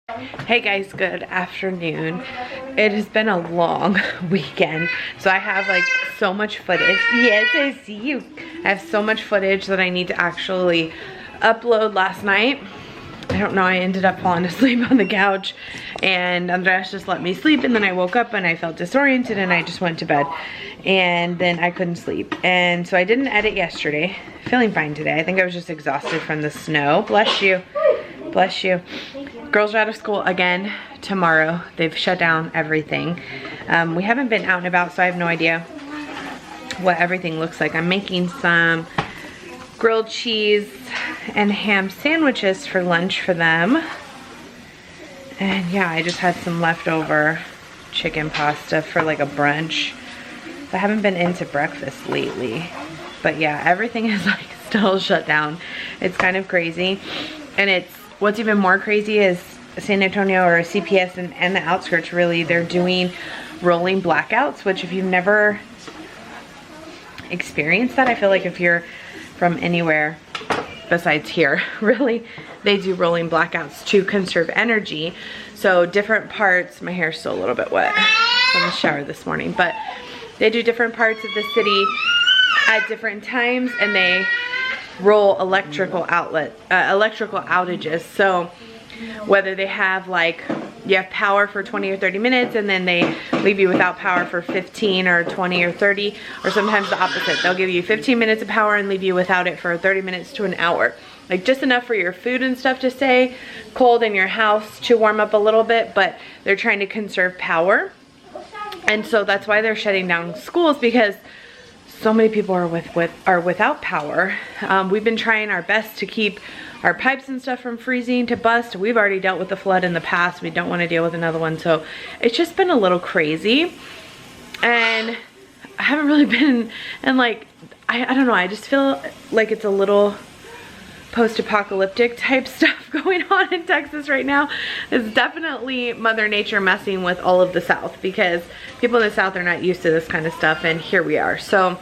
Hey guys, good afternoon. It has been a long weekend, so I have like so much footage. Yes, I see you. I have so much footage that I need to actually upload. Last night, I don't know, I ended up falling asleep on the couch and Andres just let me sleep, and then I woke up and I felt disoriented and I just went to bed, and then I couldn't sleep, and so I didn't edit yesterday. Feeling fine today. I think I was just exhausted from the snow. Bless you. Bless you. Girls are out of school again tomorrow. They've shut down everything. We haven't been out and about, so I have no idea what everything looks like. I'm making some grilled cheese and ham sandwiches for lunch for them. And yeah, I just had some leftover chicken pasta for like a brunch. I haven't been into breakfast lately. But yeah, everything is like still shut down. It's kind of crazy. And it's, what's even more crazy is San Antonio, or CPS and the outskirts really, they're doing rolling blackouts, which if you've never experienced that, I feel like if you're from anywhere besides here, really, they do rolling blackouts to conserve energy. So different parts, my hair's still a little bit wet from the shower this morning, but they do different parts of the city at different times, and they roll electrical outages. So whether they have like, you have power for 20 or 30 minutes and then they leave you without power for 15 or 20 or 30, or sometimes the opposite. They'll give you 15 minutes of power and leave you without it for 30 minutes to an hour. Like just enough for your food and stuff to stay cold in your house to warm up a little bit, but they're trying to conserve power. And so that's why they're shutting down schools, because so many people are without power. We've been trying our best to keep our pipes and stuff from freezing to bust. We've already dealt with the flood in the past. We don't want to deal with another one. So it's just been a little crazy. And I haven't really been, and like, I don't know, I just feel like it's a little post-apocalyptic type stuff going on in Texas right now. It's definitely Mother Nature messing with all of the South, because people in the South are not used to this kind of stuff, and here we are. So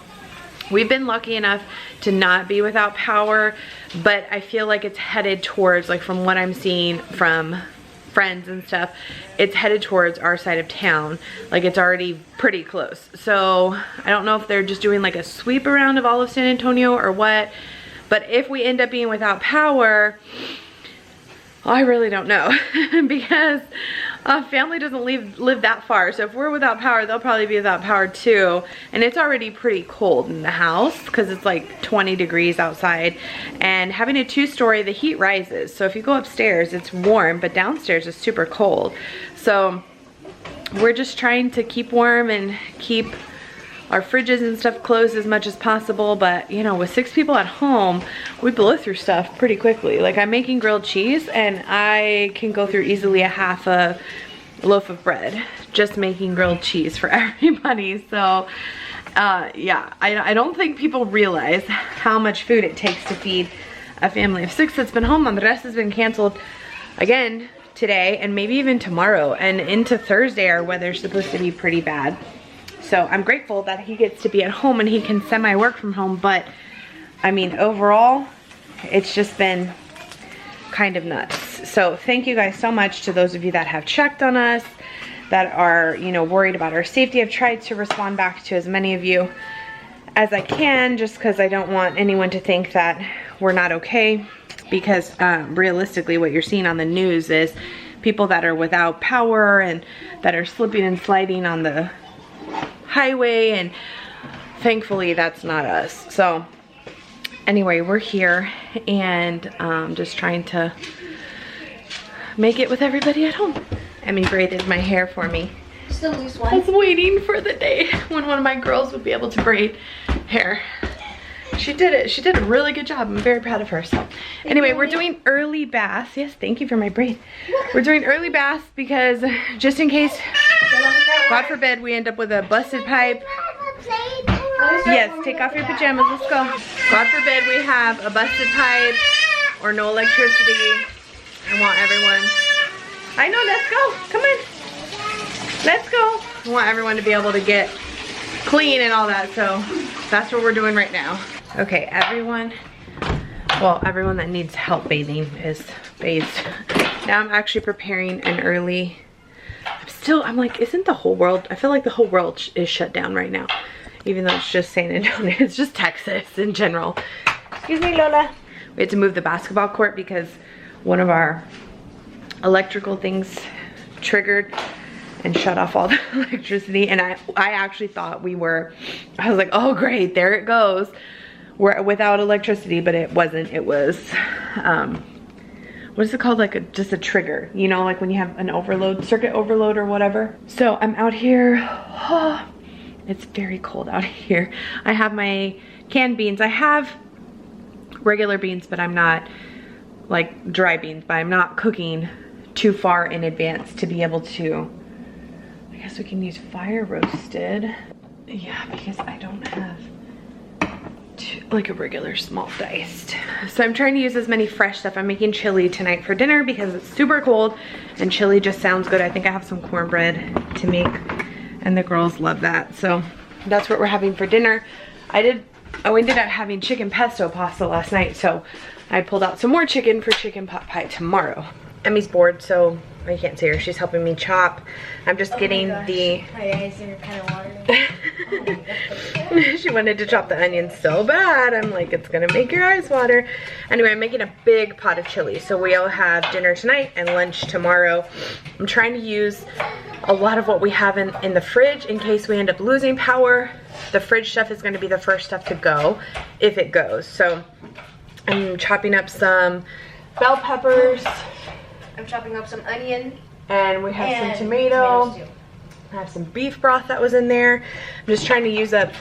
we've been lucky enough to not be without power, but I feel like it's headed towards, like from what I'm seeing from friends and stuff, it's headed towards our side of town. Like it's already pretty close. So I don't know if they're just doing like a sweep around of all of San Antonio or what, but if we end up being without power, I really don't know because family doesn't live that far. So if we're without power, they'll probably be without power too. And it's already pretty cold in the house because it's like 20 degrees outside. And having a 2-story, the heat rises. So if you go upstairs, it's warm, but downstairs is super cold. So we're just trying to keep warm and keep our fridges and stuff closed as much as possible. But you know, with 6 people at home, we blow through stuff pretty quickly. Like I'm making grilled cheese and I can go through easily a half a loaf of bread just making grilled cheese for everybody. So yeah, I don't think people realize how much food it takes to feed a family of 6 that's been home. And the rest has been canceled again today and maybe even tomorrow, and into Thursday our weather's supposed to be pretty bad. So I'm grateful that he gets to be at home and he can semi-work from home. But I mean, overall, it's just been kind of nuts. So thank you guys so much to those of you that have checked on us, that are, you know, worried about our safety. I've tried to respond back to as many of you as I can, just because I don't want anyone to think that we're not okay. Because realistically, what you're seeing on the news is people that are without power and that are slipping and sliding on the highway, and thankfully that's not us. So anyway, we're here and just trying to make it with everybody at home. Emmy braided my hair for me. Still lose one. I was waiting for the day when one of my girls would be able to braid hair. She did it. She did a really good job. I'm very proud of her. So anyway, we're doing early baths. Yes, thank you for my braid. We're doing early baths because just in case, God forbid, we end up with a busted pipe. Yes, take off your pajamas. Let's go. God forbid we have a busted pipe or no electricity. I want everyone. I know, let's go. Come on. Let's go. I want everyone to be able to get clean and all that. So that's what we're doing right now. Okay, everyone, well, everyone that needs help bathing is bathed. Now I'm actually preparing an early, I'm like, isn't the whole world, I feel like the whole world is shut down right now. Even though it's just San Antonio, it's just Texas in general. Excuse me, Lola. We had to move the basketball court because one of our electrical things triggered and shut off all the electricity. And I actually thought I was like, oh great, there it goes. We're without electricity, but it wasn't. It was, what is it called? Like just a trigger, you know, like when you have an overload, circuit overload or whatever. So I'm out here. Oh, it's very cold out here. I have my canned beans. I have regular beans, but I'm not, like dry beans, but I'm not cooking too far in advance to be able to, I guess we can use fire roasted. Yeah, because I don't have like a regular small diced. So I'm trying to use as many fresh stuff. I'm making chili tonight for dinner because it's super cold and chili just sounds good. I think I have some cornbread to make and the girls love that. So that's what we're having for dinner. I ended up having chicken pesto pasta last night, so I pulled out some more chicken for chicken pot pie tomorrow. Emmy's bored, so I can't see her. She's helping me chop. I'm just getting the... My eyes are kind of watering. She wanted to chop the onions so bad. I'm like, it's gonna make your eyes water. Anyway, I'm making a big pot of chili. So we'll have dinner tonight and lunch tomorrow. I'm trying to use a lot of what we have in the fridge in case we end up losing power. The fridge stuff is gonna be the first stuff to go, if it goes. So I'm chopping up some bell peppers. I'm chopping up some onion. And we have some tomato. I have some beef broth that was in there. I'm just trying to use up,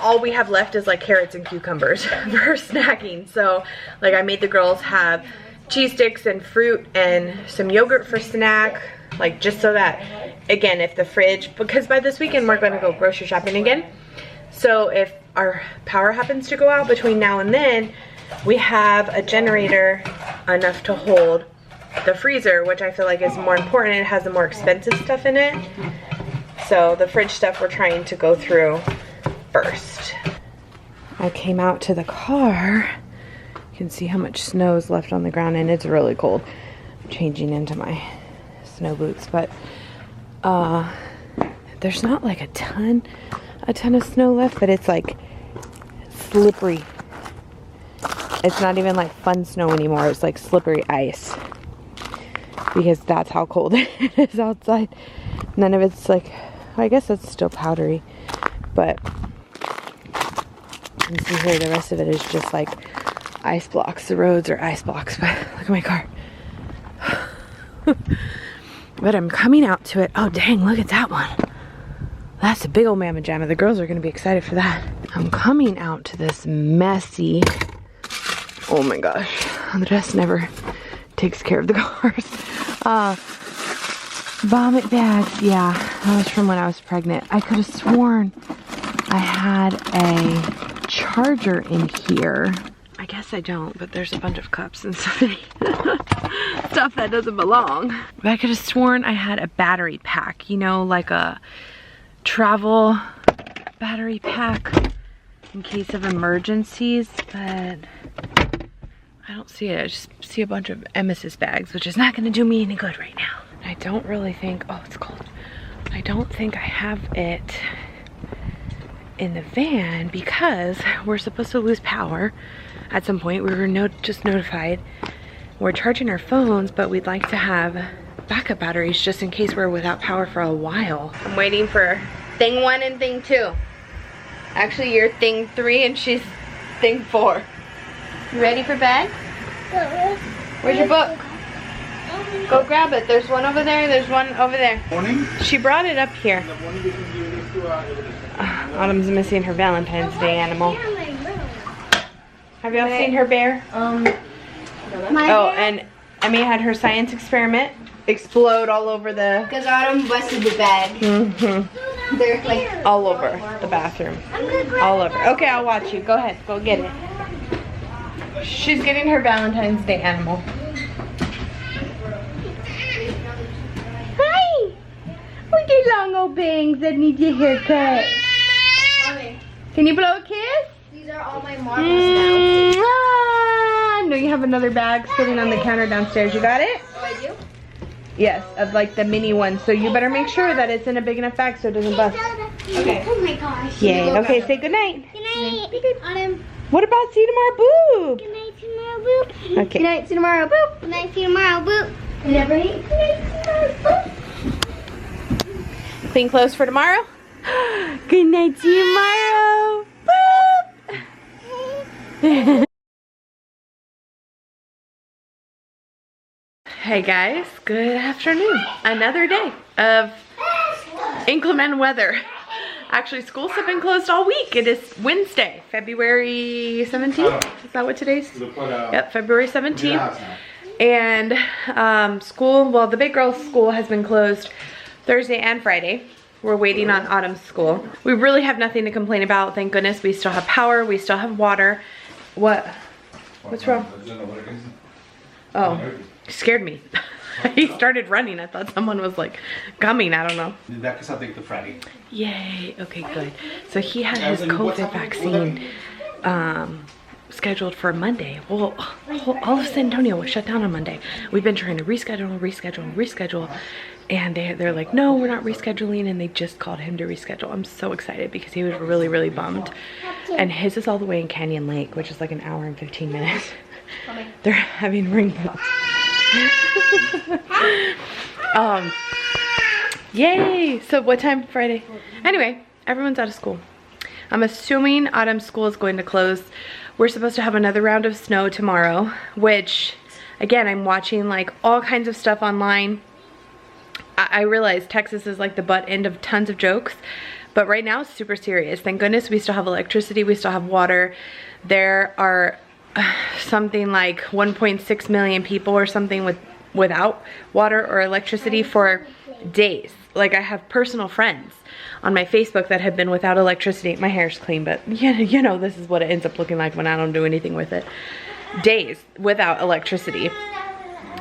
all we have left is like carrots and cucumbers for snacking. So like I made the girls have cheese sticks and fruit and some yogurt for snack. Like just so that, again, if the fridge, because by this weekend we're gonna go grocery shopping again. So if our power happens to go out between now and then, we have a generator enough to hold the freezer, which I feel like is more important. It has the more expensive stuff in it. So the fridge stuff we're trying to go through first. I came out to the car. You can see how much snow is left on the ground and it's really cold. I'm changing into my snow boots, but there's not like a ton of snow left, but it's like slippery. It's not even like fun snow anymore. It's like slippery ice. Because that's how cold it is outside. None of it's like, I guess it's still powdery, but you can see here the rest of it is just like ice blocks. The roads are ice blocks, but look at my car. But I'm coming out to it. Oh dang, look at that one. That's a big old mamma jamma. The girls are gonna be excited for that. I'm coming out to this messy, oh my gosh, the dust never takes care of the cars. Vomit bags, yeah, that was from when I was pregnant. I could have sworn I had a charger in here. I guess I don't, but there's a bunch of cups and stuff that doesn't belong. But I could have sworn I had a battery pack, you know, like a travel battery pack in case of emergencies, but I don't see it. I just see a bunch of emesis bags, which is not gonna do me any good right now. I don't really think, oh, it's cold. I don't think I have it in the van because we're supposed to lose power at some point. We were just notified. We're charging our phones, but we'd like to have backup batteries just in case we're without power for a while. I'm waiting for thing 1 and thing 2. Actually, you're thing 3 and she's thing 4. You ready for bed? Where's your book? Go grab it. There's one over there. There's one over there. Morning? She brought it up here. Autumn's missing her Valentine's Day animal. Have y'all seen her bear? Oh, and Emmy had her science experiment explode all over the... Because Autumn busted the bag. Mm-hmm. They're like... all over the bathroom. All over. Okay, I'll watch you. Go ahead. Go get it. She's getting her Valentine's Day animal. Hi! With your long old bangs that need your haircut. Mommy, can you blow a kiss? These are all my marbles now. No, you have another bag sitting on the counter downstairs. You got it? Oh, I Yes, of like the mini ones. So you better make sure that it's in a big enough bag so it doesn't bust. Okay. Oh my gosh. Yay. Okay, say goodnight. Good night. Beep, beep. Autumn. What about see you tomorrow, Boop? Good night, tomorrow, boop. Okay. Good night, see you tomorrow, boop. Good night, see you tomorrow, boop. Good night, good night, tomorrow, boop. Clean clothes for tomorrow. Good night, see you tomorrow. Boop. Hey guys, good afternoon. Another day of inclement weather. Actually, schools have been closed all week. It is Wednesday, February 17th. Is that what today's? Yep, February 17th. And school, well, the big girls' school has been closed Thursday and Friday. We're waiting on Autumn's school. We really have nothing to complain about. Thank goodness we still have power. We still have water. What? What's wrong? Oh, scared me. He started running. I thought someone was like coming. I don't know. Yay. Okay, good. So he had his COVID vaccine scheduled for Monday. Well, all of San Antonio was shut down on Monday. We've been trying to reschedule. And they're like, no, we're not rescheduling. And they just called him to reschedule. I'm so excited because he was really, really bummed. And his is all the way in Canyon Lake, which is like an hour and 15 minutes. They're having ring bells. Yay! So what time Friday? Anyway, everyone's out of school. I'm assuming Autumn's school is going to close. We're supposed to have another round of snow tomorrow, which again, I'm watching like all kinds of stuff online. I realize Texas is like the butt end of tons of jokes, but right now it's super serious. Thank goodness we still have electricity, we still have water. There are something like 1.6 million people or something without water or electricity for days. Like I have personal friends on my Facebook that have been without electricity. My hair's clean, but you know this is what it ends up looking like when I don't do anything with it. Days without electricity.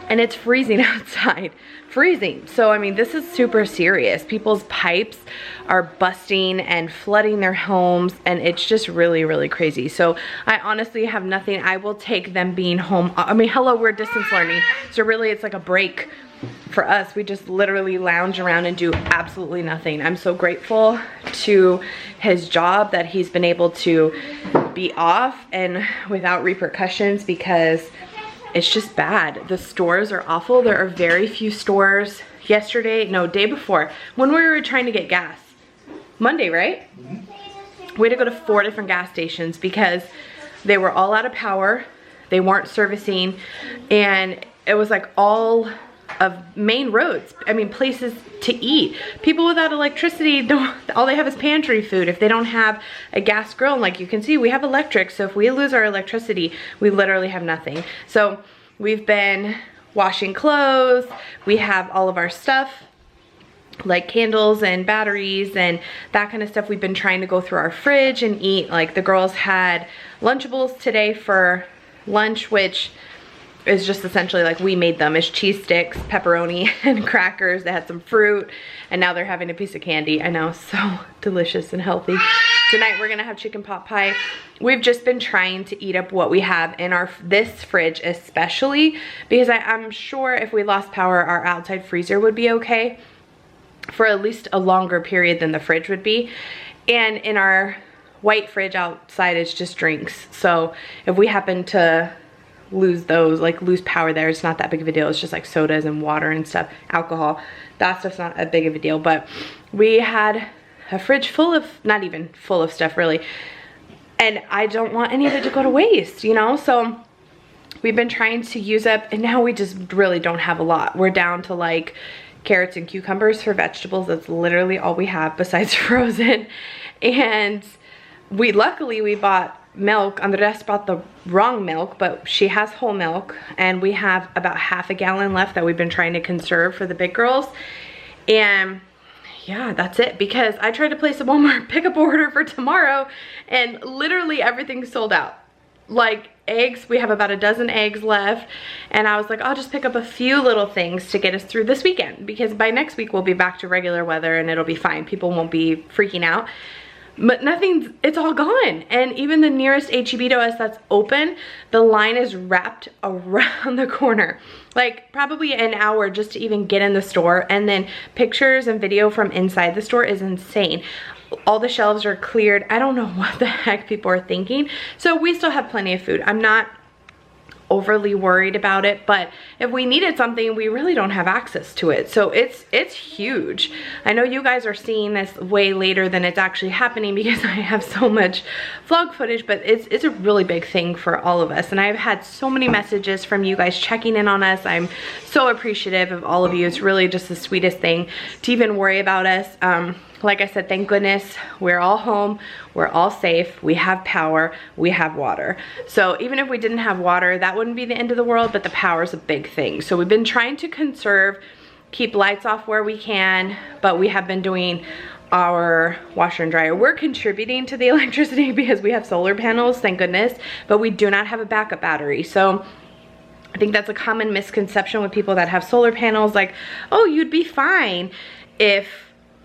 And it's freezing outside. Freezing. So I mean this is super serious. People's pipes are busting and flooding their homes, and it's just really, really crazy. So I honestly have nothing. I will take them being home. I mean, hello, we're distance learning, so really it's like a break for us. We just literally lounge around and do absolutely nothing. I'm so grateful to his job that he's been able to be off and without repercussions, because it's just bad. The stores are awful. There are very few stores. Day before, when we were trying to get gas. Monday, right? We had to go to 4 different gas stations because they were all out of power. They weren't servicing, and it was like all of main roads. I mean, places to eat. People without electricity, all they have is pantry food. If they don't have a gas grill, and like you can see, we have electric. So if we lose our electricity, we literally have nothing. So we've been washing clothes. We have all of our stuff, like candles and batteries and that kind of stuff. We've been trying to go through our fridge and eat. Like the girls had Lunchables today for lunch, which is just essentially like we made them. It's cheese sticks, pepperoni, and crackers. They had some fruit, and now they're having a piece of candy. I know, so delicious and healthy. Tonight we're gonna have chicken pot pie. We've just been trying to eat up what we have in this fridge, especially because I'm sure if we lost power, our outside freezer would be okay for at least a longer period than the fridge would be. And in our white fridge outside, it's just drinks. So if we happen to lose those, like lose power there, it's not that big of a deal. It's just like sodas and water and stuff, alcohol. That stuff's not a big of a deal. But we had a fridge full of, not even full of stuff really, and I don't want any of it to go to waste, you know? So we've been trying to use up, and now we just really don't have a lot. We're down to like carrots and cucumbers for vegetables. That's literally all we have besides frozen. And luckily we bought milk. Andres bought the wrong milk, but she has whole milk, and we have about half a gallon left that we've been trying to conserve for the big girls. And yeah, that's it, because I tried to place a Walmart pickup order for tomorrow and literally everything's sold out. Like eggs, we have about a dozen eggs left, and I was like, I'll just pick up a few little things to get us through this weekend, because by next week we'll be back to regular weather and it'll be fine. People won't be freaking out. but nothing's, it's all gone. And even the nearest HEB to us that's open, the line is wrapped around the corner. Like probably an hour just to even get in the store. And then pictures and video from inside the store is insane. All the shelves are cleared. I don't know what the heck people are thinking. So we still have plenty of food. I'm not overly worried about it, but if we needed something, we really don't have access to it. So it's huge. I know you guys are seeing this way later than it's actually happening because I have so much vlog footage, but it's a really big thing for all of us. And I've had so many messages from you guys checking in on us. I'm so appreciative of all of you. It's really just the sweetest thing to even worry about us. Like I said, thank goodness we're all home, we're all safe, we have power, we have water. So even if we didn't have water, that wouldn't be the end of the world, but the power is a big thing. So we've been trying to conserve, keep lights off where we can, but we have been doing our washer and dryer. We're contributing to the electricity because we have solar panels, thank goodness, but we do not have a backup battery. So I think that's a common misconception with people that have solar panels, like, oh, you'd be fine if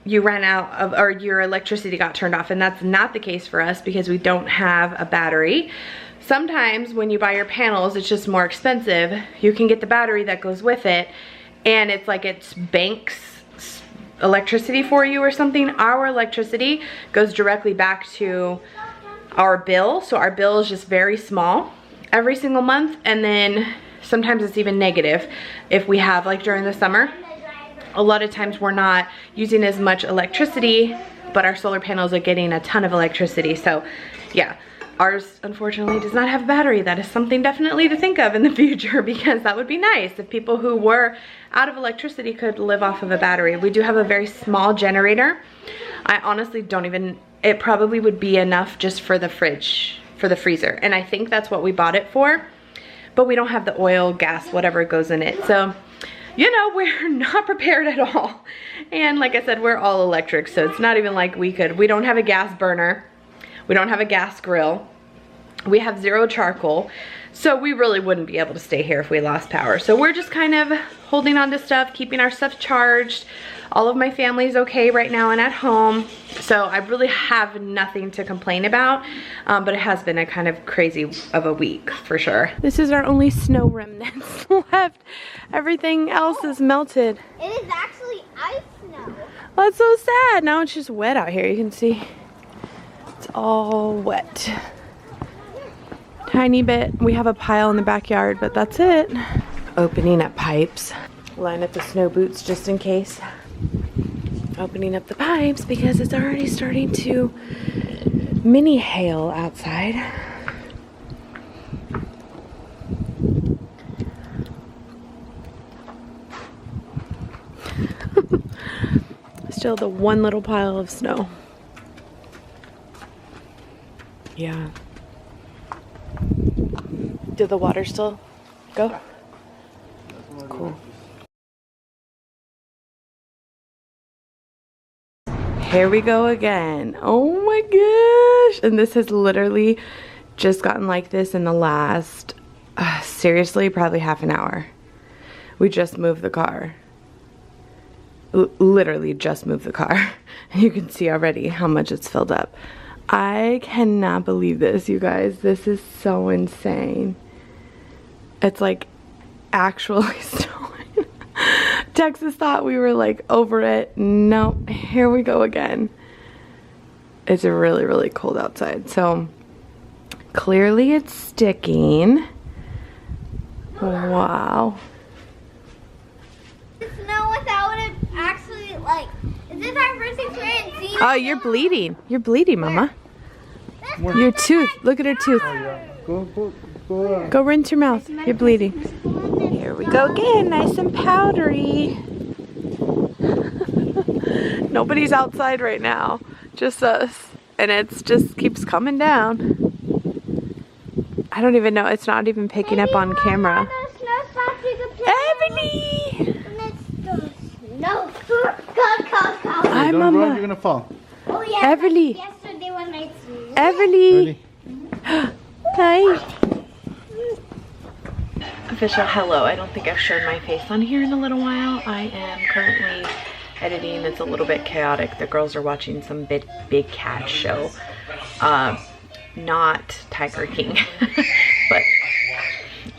you ran out of, or your electricity got turned off, and that's not the case for us because we don't have a battery. Sometimes when you buy your panels, it's just more expensive. You can get the battery that goes with it, and it's like it banks electricity for you or something. Our electricity goes directly back to our bill, so our bill is just very small every single month, and then sometimes it's even negative if we have, like during the summer, a lot of times we're not using as much electricity, but our solar panels are getting a ton of electricity. So yeah, ours unfortunately does not have a battery. That is something definitely to think of in the future, because that would be nice if people who were out of electricity could live off of a battery. We do have a very small generator. I honestly don't even, it probably would be enough just for the fridge, for the freezer. And I think that's what we bought it for, but we don't have the oil, gas, whatever goes in it. So you know, we're not prepared at all. And like I said, we're all electric, so it's not even like we don't have a gas burner. We don't have a gas grill. We have 0 charcoal. So we really wouldn't be able to stay here if we lost power. So we're just kind of holding on to stuff, keeping our stuff charged. All of my family's okay right now and at home. So I really have nothing to complain about, but it has been a kind of crazy of a week for sure. This is our only snow remnants left. Everything else is melted. It is actually ice now. Well, that's so sad. Now it's just wet out here. You can see it's all wet. Tiny bit. We have a pile in the backyard, but that's it. Opening up pipes. Line up the snow boots just in case. Opening up the pipes because it's already starting to mini hail outside. Still the one little pile of snow. Yeah. Did the water still go? Cool. Here we go again. Oh my gosh. And this has literally just gotten like this in the last, seriously, probably half an hour. We just moved the car. Literally just moved the car. You can see already how much it's filled up. I cannot believe this, you guys. This is so insane. It's like actually snowing. Texas thought we were like over it. Nope, here we go again. It's really, really cold outside. So clearly it's sticking. Wow. Snow without it actually, like, is this our first experience seeing Oh, you're bleeding. You're bleeding, Mama. Your tooth. Look at her tooth. Oh, yeah. Go. Go rinse your mouth. You're bleeding. Here we go again. Nice and powdery. Nobody's outside right now. Just us. And it's just keeps coming down. I don't even know. It's not even picking up on camera. Ebony! No. Go. Hi, Don't Mama. run, you're gonna fall. Oh, yeah. Everly. Yesterday when I slept. Everly. Ready? Hi. Official hello. I don't think I've showed my face on here in a little while. I am currently editing. It's a little bit chaotic. The girls are watching some big cat show. Not Tiger King, but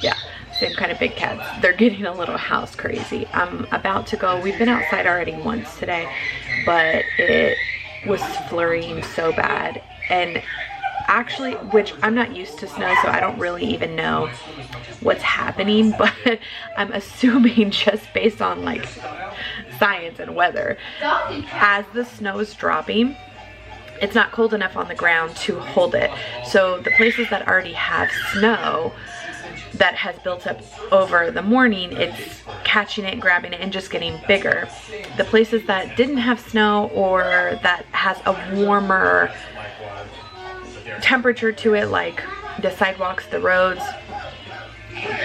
yeah, same kind of big cats. They're getting a little house crazy. I'm about to go. We've been outside already once today, but it was flurrying so bad. And actually, which I'm not used to snow, so I don't really even know what's happening, but I'm assuming just based on like science and weather, as the snow is dropping, it's not cold enough on the ground to hold it. So the places that already have snow that has built up over the morning, it's catching it, grabbing it, and just getting bigger. The places that didn't have snow or that has a warmer temperature to it, like the sidewalks, the roads,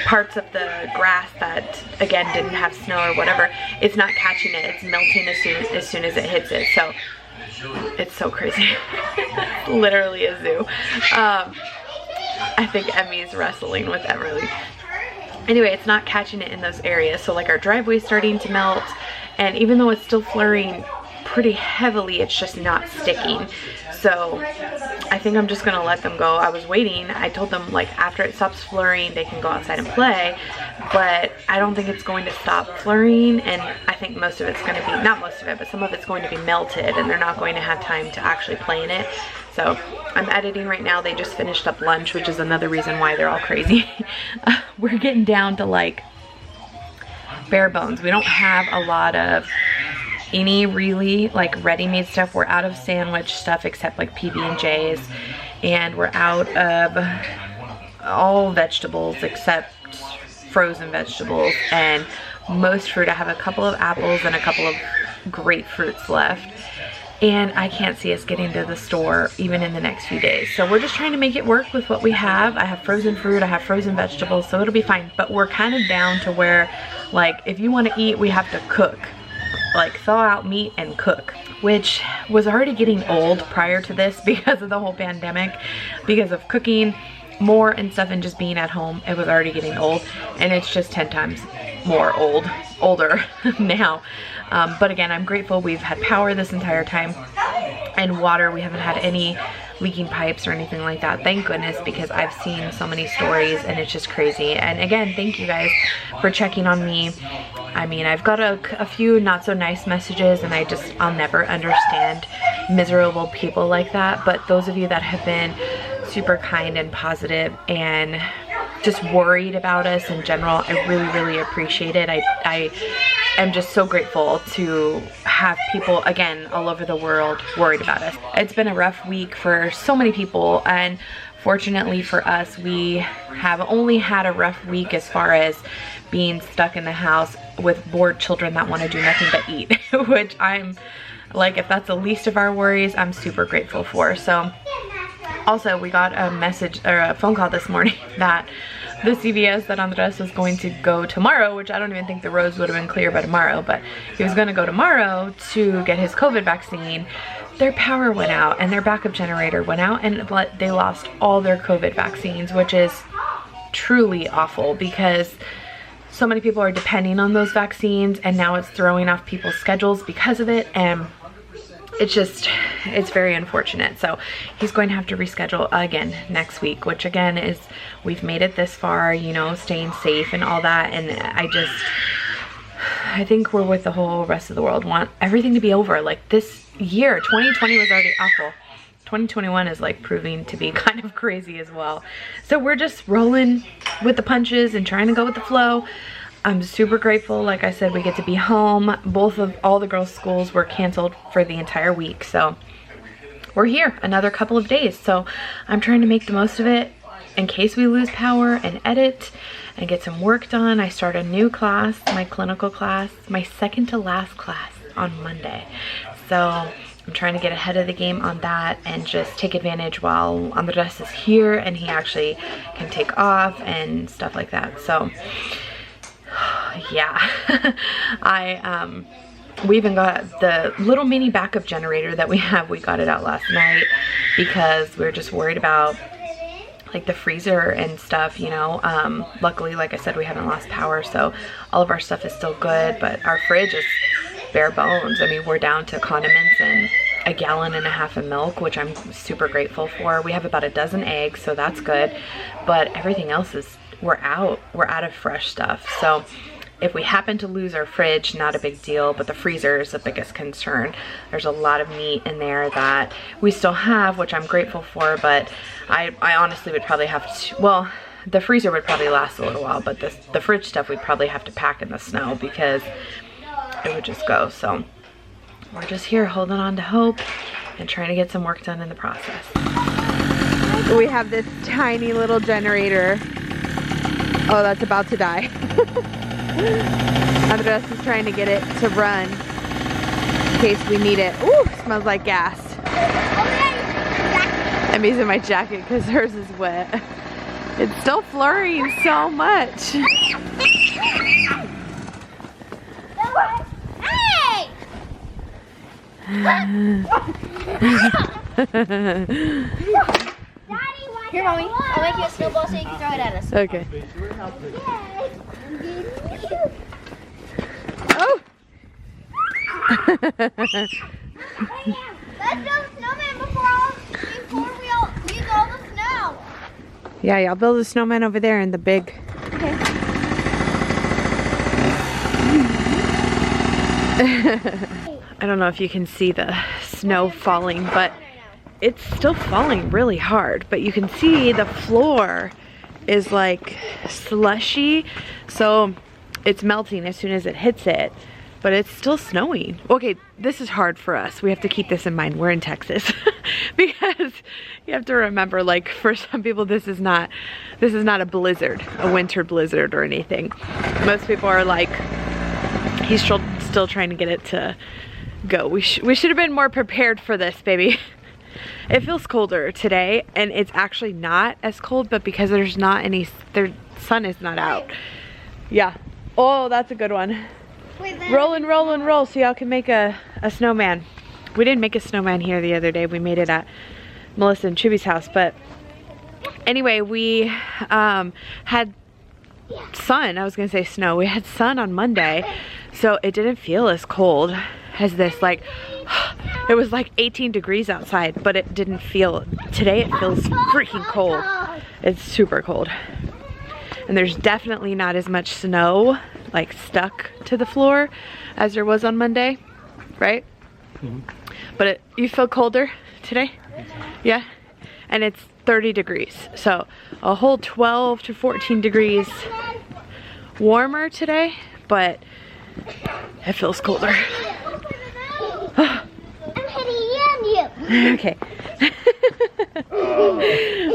parts of the grass that again didn't have snow or whatever, it's not catching it. It's melting as soon as it hits it. So it's so crazy. Literally a zoo. I think Emmy's wrestling with Emily. Anyway, it's not catching it in those areas. So like our driveway's starting to melt, and even though it's still flurrying pretty heavily, it's just not sticking. So I think I'm just gonna let them go. I was waiting. I told them like after it stops flurrying, they can go outside and play, but I don't think it's going to stop flurrying, and I think most of it's gonna be, not most of it, but some of it's going to be melted, and they're not going to have time to actually play in it. So I'm editing right now. They just finished up lunch, which is another reason why they're all crazy. We're getting down to like bare bones. We don't have a lot of any really like ready-made stuff. We're out of sandwich stuff except like PB&Js, and we're out of all vegetables except frozen vegetables and most fruit. I have a couple of apples and a couple of grapefruits left, and I can't see us getting to the store even in the next few days. So we're just trying to make it work with what we have. I have frozen fruit, I have frozen vegetables, so it'll be fine. But we're kind of down to where like if you want to eat, we have to cook. Like thaw out meat and cook, which was already getting old prior to this because of the whole pandemic, because of cooking more and stuff and just being at home. It was already getting old, and it's just 10 times more older now. But again, I'm grateful we've had power this entire time and water. We haven't had any leaking pipes or anything like that, thank goodness, because I've seen so many stories and it's just crazy. And again, thank you guys for checking on me. I mean, I've got a few not so nice messages, and I'll never understand miserable people like that, but those of you that have been super kind and positive and just worried about us in general, I really appreciate it. I am just so grateful to have people again all over the world worried about us. It's been a rough week for so many people, and fortunately for us, we have only had a rough week as far as being stuck in the house with bored children that want to do nothing but eat, which I'm like, if that's the least of our worries, I'm super grateful for. So also, we got a message or a phone call this morning that the CVS that Andres was going to go tomorrow, which I don't even think the roads would have been clear by tomorrow, but he was going to go tomorrow to get his COVID vaccine. Their power went out and their backup generator went out, and they lost all their COVID vaccines, which is truly awful because so many people are depending on those vaccines, and now it's throwing off people's schedules because of it, and it's very unfortunate. So he's going to have to reschedule again next week, which again is, we've made it this far, you know, staying safe and all that, and I think we're with the whole rest of the world, want everything to be over. Like this year, 2020 was already awful. 2021 is like proving to be kind of crazy as well. So we're just rolling with the punches and trying to go with the flow. I'm super grateful. Like I said, we get to be home. All the girls' schools were canceled for the entire week, so we're here another couple of days. So I'm trying to make the most of it in case we lose power, and edit and get some work done. I start a new class, my clinical class, my second to last class on Monday. So I'm trying to get ahead of the game on that and just take advantage while Andres is here and he actually can take off and stuff like that. So yeah, we even got the little mini backup generator that we have. We got it out last night because we were just worried about like the freezer and stuff, you know. Luckily, like I said, we haven't lost power, so all of our stuff is still good, but our fridge is bare bones. I mean, we're down to condiments and 1.5 gallons of milk, which I'm super grateful for. We have about 12 eggs, so that's good. But everything else is, we're out of fresh stuff. So if we happen to lose our fridge, not a big deal, but the freezer is the biggest concern. There's a lot of meat in there that we still have, which I'm grateful for, but I honestly would probably have to, well, the freezer would probably last a little while, but the fridge stuff we'd probably have to pack in the snow because it would just go. So we're just here holding on to hope and trying to get some work done in the process. We have this tiny little generator. Oh, that's about to die. Andres is trying to get it to run in case we need it. Ooh, smells like gas. I'm using my jacket because hers is wet. It's still flurrying so much. Hey! Here, Mommy. I'll make you a snowball so you can throw it at us. Okay. Oh! Let's build a snowman before we all use all the snow. Yeah, I'll build a snowman over there in the big. Okay. I don't know if you can see the snow falling, but it's still falling really hard. But you can see the floor is like slushy, so it's melting as soon as it hits it, but it's still snowing. Okay, this is hard for us. We have to keep this in mind. We're in Texas because you have to remember, like, for some people this is not a blizzard, a winter blizzard or anything. Most people are like, he's still trying to get it to go. We should have been more prepared for this, baby. It feels colder today, and it's actually not as cold, but because there's not any, the sun is not out. Yeah. Oh, that's a good one. Roll and roll and roll so y'all can make a snowman. We didn't make a snowman here the other day. We made it at Melissa and Chibi's house, but anyway, we had sun. I was gonna say snow. We had sun on Monday, so it didn't feel as cold as this. Like, it was like 18 degrees outside, but it didn't feel, today it feels freaking cold. It's super cold. And there's definitely not as much snow like stuck to the floor as there was on Monday, right? Mm-hmm. But you feel colder today? Yeah? And it's 30 degrees. So a whole 12 to 14 degrees warmer today, but it feels colder. I'm hitting you. Okay.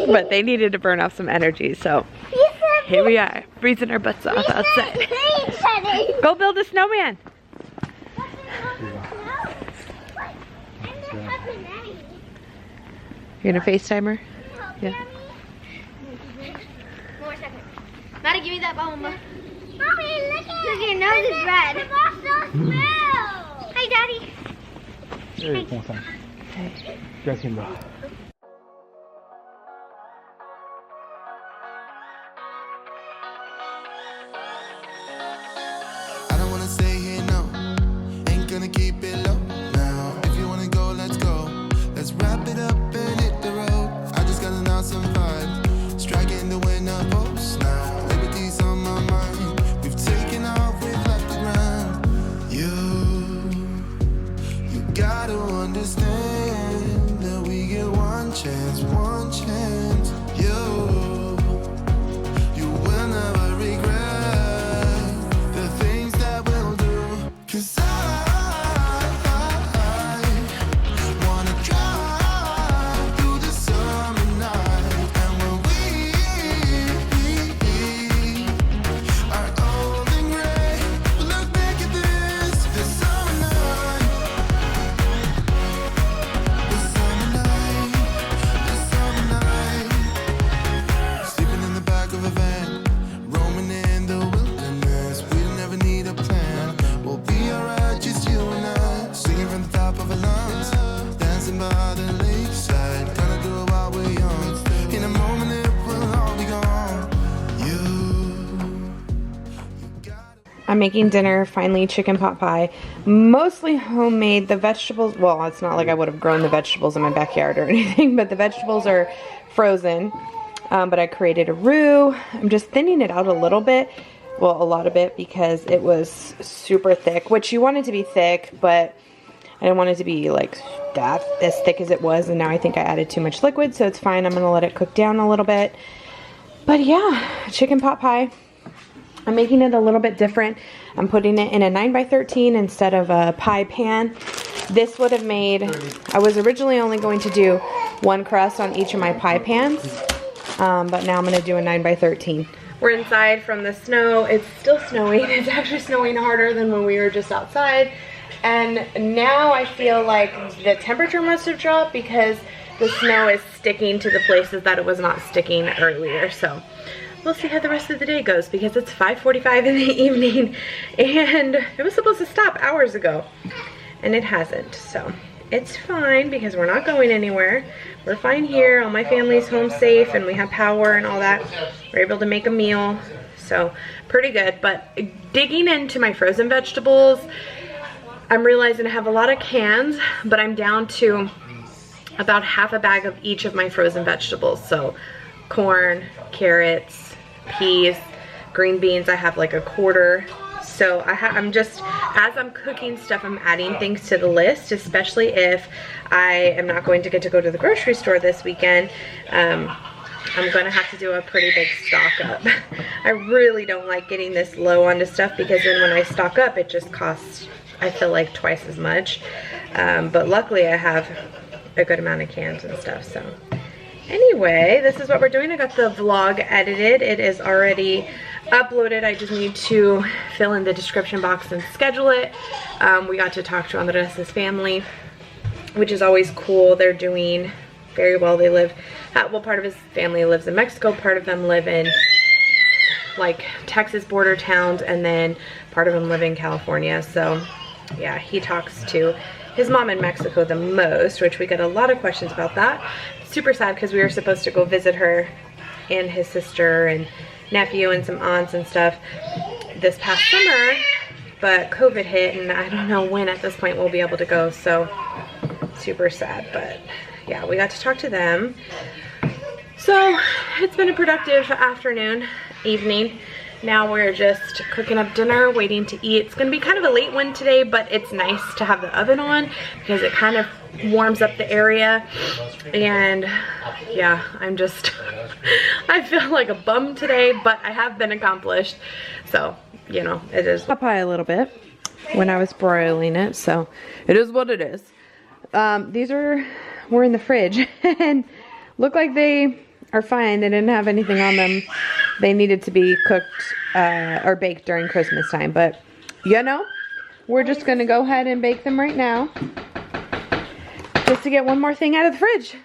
But they needed to burn off some energy, so here we are, freezing our butts off outside. Go build a snowman. You're gonna FaceTime her? Yeah. One more second. Maddie, give me that ball, Mama. Mommy, look at your nose is red. The ball still smells. Hi, Daddy. Hey, ¿cómo están? ¿Qué haciendo? I don't wanna stay here, no. Ain't gonna keep it low now. If you wanna go, let's go. Let's wrap it up and hit the road. I just got an awesome vibe. Striking the winner post now. Liberty's on my mind. We've taken off, we've left the ground. You gotta understand that we get one chance, one chance. You will never regret the things that we'll do. 'Cause I I'm making dinner, finally chicken pot pie, mostly homemade. The vegetables, well, it's not like I would have grown the vegetables in my backyard or anything, but the vegetables are frozen. But I created a roux. I'm just thinning it out a little bit, well, a lot of it, because it was super thick, which you want it to be thick, but I didn't want it to be like that, as thick as it was, and now I think I added too much liquid, so it's fine. I'm gonna let it cook down a little bit. But yeah, chicken pot pie. I'm making it a little bit different. I'm putting it in a 9x13 instead of a pie pan. This would have made, I was originally only going to do one crust on each of my pie pans, but now I'm gonna do a 9x13. We're inside from the snow. It's still snowing. It's actually snowing harder than when we were just outside. And now I feel like the temperature must have dropped because the snow is sticking to the places that it was not sticking earlier. So we'll see how the rest of the day goes, because it's 5:45 in the evening and it was supposed to stop hours ago and it hasn't. So it's fine because we're not going anywhere. We're fine here. All my family's home safe and we have power and all that. We're able to make a meal. So pretty good. But digging into my frozen vegetables, I'm realizing I have a lot of cans, but I'm down to about half a bag of each of my frozen vegetables. So corn, carrots, peas, green beans, I have like a quarter. So I'm just, as I'm cooking stuff, I'm adding things to the list, especially if I am not going to get to go to the grocery store this weekend. I'm going to have to do a pretty big stock up. I really don't like getting this low onto stuff, because then when I stock up, it just costs, I feel like, twice as much. But luckily I have a good amount of cans and stuff. So anyway, this is what we're doing. I got the vlog edited. It is already uploaded. I just need to fill in the description box and schedule it. We got to talk to Andres' family, which is always cool. They're doing very well. They live, well, part of his family lives in Mexico, part of them live in like Texas border towns, and then part of them live in California. So yeah, he talks to his mom in Mexico the most, which we got a lot of questions about that. Super sad because we were supposed to go visit her and his sister and nephew and some aunts and stuff this past summer, but COVID hit and I don't know when at this point we'll be able to go. So super sad, but yeah, we got to talk to them. So it's been a productive afternoon, evening. Now we're just cooking up dinner, waiting to eat. It's gonna be kind of a late one today, but it's nice to have the oven on because it kind of warms up the area. And yeah, I'm just, I feel like a bum today, but I have been accomplished. So, you know, it is. Pie a little bit when I was broiling it, so it is what it is. These were in the fridge and look like they are fine. They didn't have anything on them. They needed to be cooked or baked during Christmas time, but you know, we're just gonna go ahead and bake them right now just to get one more thing out of the fridge.